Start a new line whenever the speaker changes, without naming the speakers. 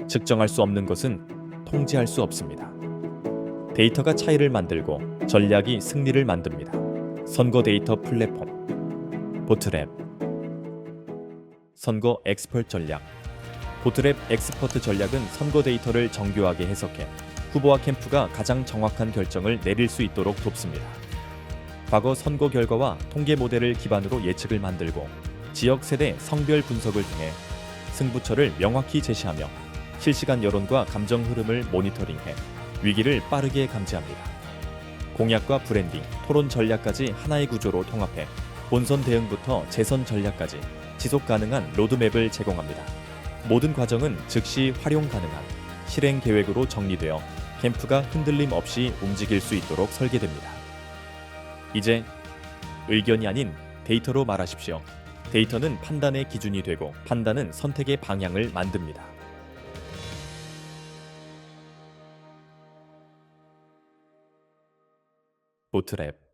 측정할 수 없는 것은 통제할 수 없습니다. 데이터가 차이를 만들고 전략이 승리를 만듭니다. 선거 데이터 플랫폼 보트랩. 선거 엑스퍼트 전략. 보트랩 엑스퍼트 전략은 선거 데이터를 정교하게 해석해 후보와 캠프가 가장 정확한 결정을 내릴 수 있도록 돕습니다. 과거 선거 결과와 통계 모델을 기반으로 예측을 만들고 지역 세대 성별 분석을 통해 승부처를 명확히 제시하며 실시간 여론과 감정 흐름을 모니터링해 위기를 빠르게 감지합니다. 공약과 브랜딩, 토론 전략까지 하나의 구조로 통합해 본선 대응부터 재선 전략까지 지속 가능한 로드맵을 제공합니다. 모든 과정은 즉시 활용 가능한 실행 계획으로 정리되어 캠프가 흔들림 없이 움직일 수 있도록 설계됩니다. 이제 의견이 아닌 데이터로 말하십시오. 데이터는 판단의 기준이 되고 판단은 선택의 방향을 만듭니다. 보트랩.